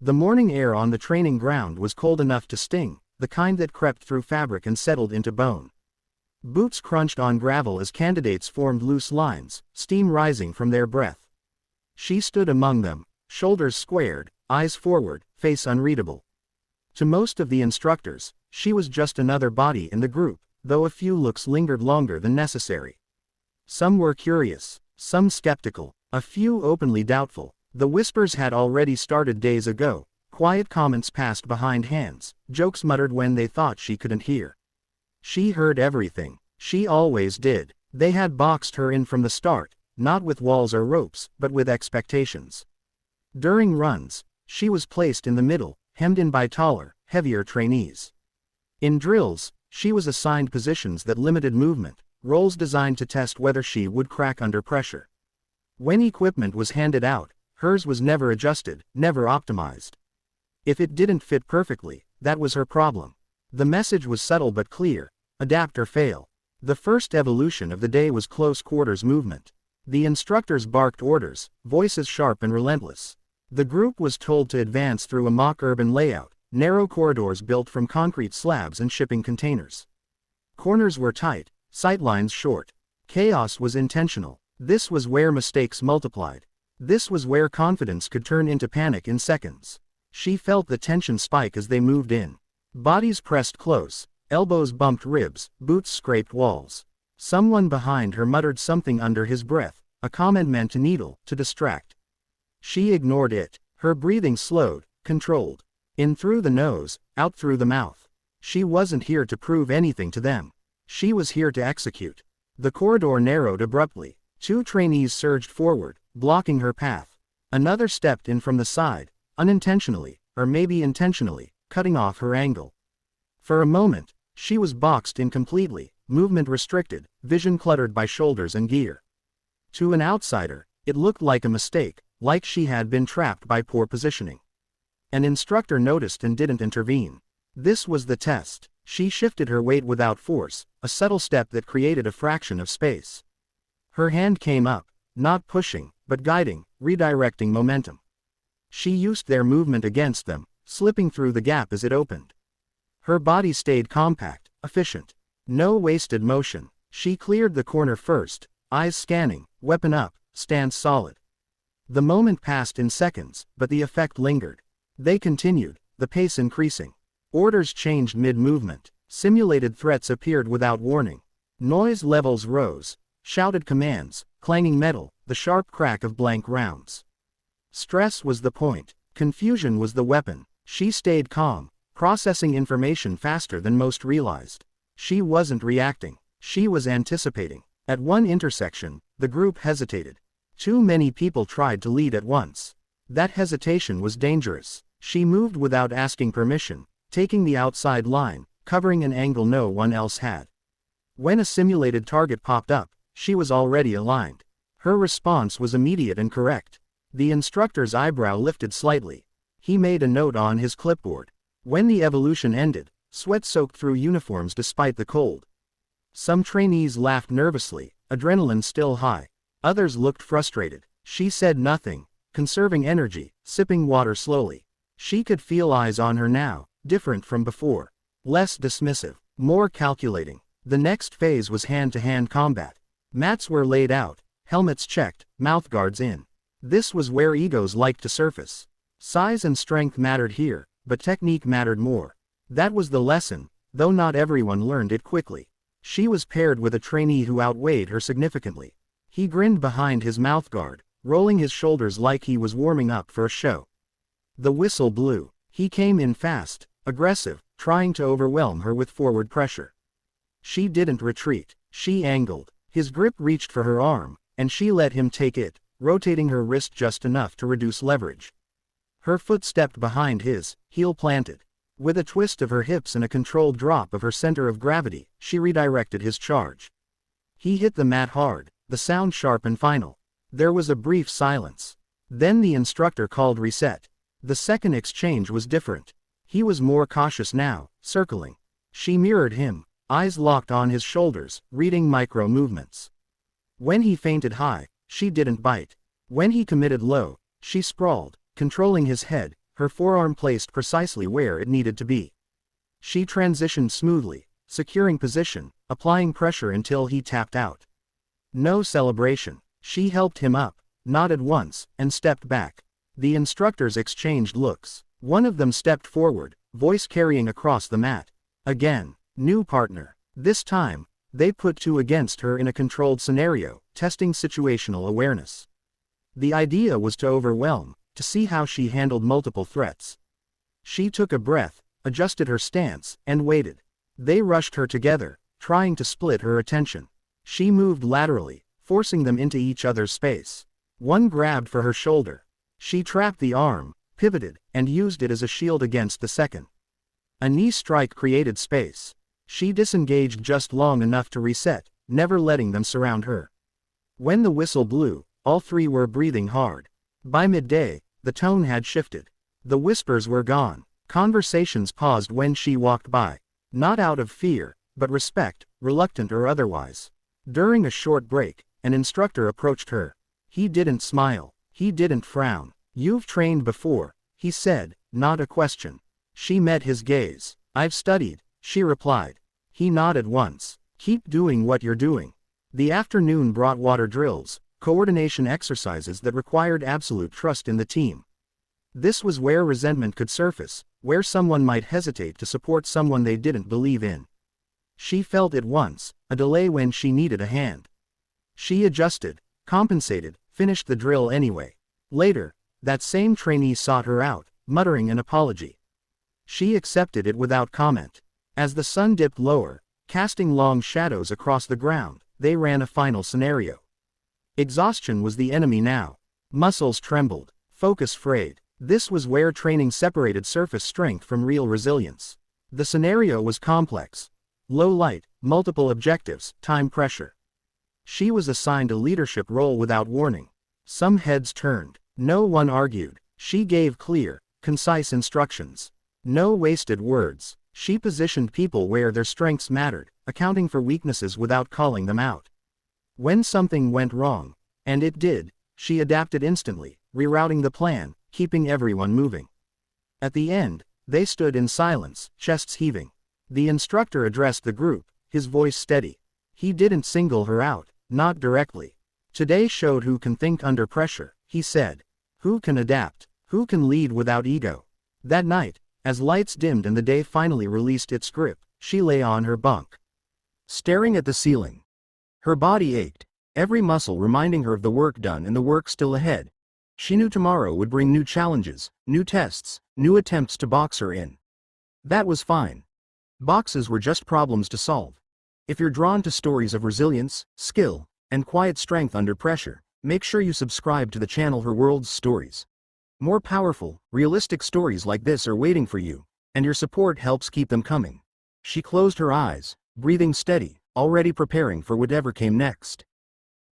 The morning air on the training ground was cold enough to sting, the kind that crept through fabric and settled into bone. Boots crunched on gravel as candidates formed loose lines, steam rising from their breath. She stood among them, shoulders squared, eyes forward, face unreadable. To most of the instructors, she was just another body in the group, though a few looks lingered longer than necessary. Some were curious, some skeptical, a few openly doubtful. The whispers had already started days ago, quiet comments passed behind hands, jokes muttered when they thought she couldn't hear. She heard everything. She always did. They had boxed her in from the start, not with walls or ropes, but with expectations. During runs, she was placed in the middle, hemmed in by taller, heavier trainees. In drills, she was assigned positions that limited movement, roles designed to test whether she would crack under pressure. When equipment was handed out, hers was never adjusted, never optimized. If it didn't fit perfectly, that was her problem. The message was subtle but clear: adapt or fail. The first evolution of the day was close quarters movement. The instructors barked orders, voices sharp and relentless. The group was told to advance through a mock urban layout, narrow corridors built from concrete slabs and shipping containers. Corners were tight, sightlines short. Chaos was intentional. This was where mistakes multiplied. This was where confidence could turn into panic in seconds. She felt the tension spike as they moved in. Bodies pressed close, elbows bumped ribs, boots scraped walls. Someone behind her muttered something under his breath, a comment meant to needle, to distract. She ignored it. Her breathing slowed, controlled. In through the nose, out through the mouth. She wasn't here to prove anything to them. She was here to execute. The corridor narrowed abruptly. Two trainees surged forward, blocking her path. Another stepped in from the side, unintentionally, or maybe intentionally, cutting off her angle. For a moment, she was boxed in completely, movement restricted, vision cluttered by shoulders and gear. To an outsider, it looked like a mistake, like she had been trapped by poor positioning. An instructor noticed and didn't intervene. This was the test. She shifted her weight without force, a subtle step that created a fraction of space. Her hand came up, not pushing, but guiding, redirecting momentum. She used their movement against them, slipping through the gap as it opened. Her body stayed compact, efficient. No wasted motion. She cleared the corner first, eyes scanning, weapon up, stance solid. The moment passed in seconds, but the effect lingered. They continued, the pace increasing. Orders changed mid-movement. Simulated threats appeared without warning. Noise levels rose. Shouted commands, clanging metal, the sharp crack of blank rounds. Stress was the point. Confusion was the weapon. She stayed calm, processing information faster than most realized. She wasn't reacting. She was anticipating. At one intersection, the group hesitated. Too many people tried to lead at once. That hesitation was dangerous. She moved without asking permission, taking the outside line, covering an angle no one else had. When a simulated target popped up, she was already aligned. Her response was immediate and correct. The instructor's eyebrow lifted slightly. He made a note on his clipboard. When the evolution ended, sweat soaked through uniforms despite the cold. Some trainees laughed nervously, adrenaline still high. Others looked frustrated. She said nothing, conserving energy, sipping water slowly. She could feel eyes on her now, different from before. Less dismissive, more calculating. The next phase was hand-to-hand combat. Mats were laid out, helmets checked, mouthguards in. This was where egos liked to surface. Size and strength mattered here, but technique mattered more. That was the lesson, though not everyone learned it quickly. She was paired with a trainee who outweighed her significantly. He grinned behind his mouthguard, rolling his shoulders like he was warming up for a show. The whistle blew. He came in fast, aggressive, trying to overwhelm her with forward pressure. She didn't retreat. She angled. His grip reached for her arm, and she let him take it, rotating her wrist just enough to reduce leverage. Her foot stepped behind his, heel planted. With a twist of her hips and a controlled drop of her center of gravity, she redirected his charge. He hit the mat hard, the sound sharp and final. There was a brief silence. Then the instructor called reset. The second exchange was different. He was more cautious now, circling. She mirrored him, eyes locked on his shoulders, reading micro movements. When he feinted high, she didn't bite. When he committed low, she sprawled, controlling his head, her forearm placed precisely where it needed to be. She transitioned smoothly, securing position, applying pressure until he tapped out. No celebration. She helped him up, nodded once, and stepped back. The instructors exchanged looks. One of them stepped forward, voice carrying across the mat. Again, new partner. This time, they put two against her in a controlled scenario, testing situational awareness. The idea was to overwhelm, to see how she handled multiple threats. She took a breath, adjusted her stance, and waited. They rushed her together, trying to split her attention. She moved laterally, forcing them into each other's space. One grabbed for her shoulder. She trapped the arm, pivoted, and used it as a shield against the second. A knee strike created space. She disengaged just long enough to reset, never letting them surround her. When the whistle blew, all three were breathing hard. By midday, the tone had shifted. The whispers were gone. Conversations paused when she walked by. Not out of fear, but respect, reluctant or otherwise. During a short break, an instructor approached her. He didn't smile. He didn't frown. "You've trained before," he said, not a question. She met his gaze. "I've studied," she replied. He nodded once. "Keep doing what you're doing." The afternoon brought water drills, coordination exercises that required absolute trust in the team. This was where resentment could surface, where someone might hesitate to support someone they didn't believe in. She felt it once, a delay when she needed a hand. She adjusted, compensated, finished the drill anyway. Later, that same trainee sought her out, muttering an apology. She accepted it without comment. As the sun dipped lower, casting long shadows across the ground, they ran a final scenario. Exhaustion was the enemy now. Muscles trembled, focus frayed. This was where training separated surface strength from real resilience. The scenario was complex. Low light, multiple objectives, time pressure. She was assigned a leadership role without warning. Some heads turned. No one argued. She gave clear, concise instructions. No wasted words. She positioned people where their strengths mattered, accounting for weaknesses without calling them out. When something went wrong, and it did, she adapted instantly, rerouting the plan, keeping everyone moving. At the end, they stood in silence, chests heaving. The instructor addressed the group, his voice steady. He didn't single her out, not directly. "Today showed who can think under pressure," he said. "Who can adapt, who can lead without ego." That night, as lights dimmed and the day finally released its grip, she lay on her bunk, staring at the ceiling. Her body ached, every muscle reminding her of the work done and the work still ahead. She knew tomorrow would bring new challenges, new tests, new attempts to box her in. That was fine. Boxes were just problems to solve. If you're drawn to stories of resilience, skill, and quiet strength under pressure, make sure you subscribe to the channel Her World's Stories. More powerful, realistic stories like this are waiting for you, and your support helps keep them coming. She closed her eyes, breathing steady, already preparing for whatever came next.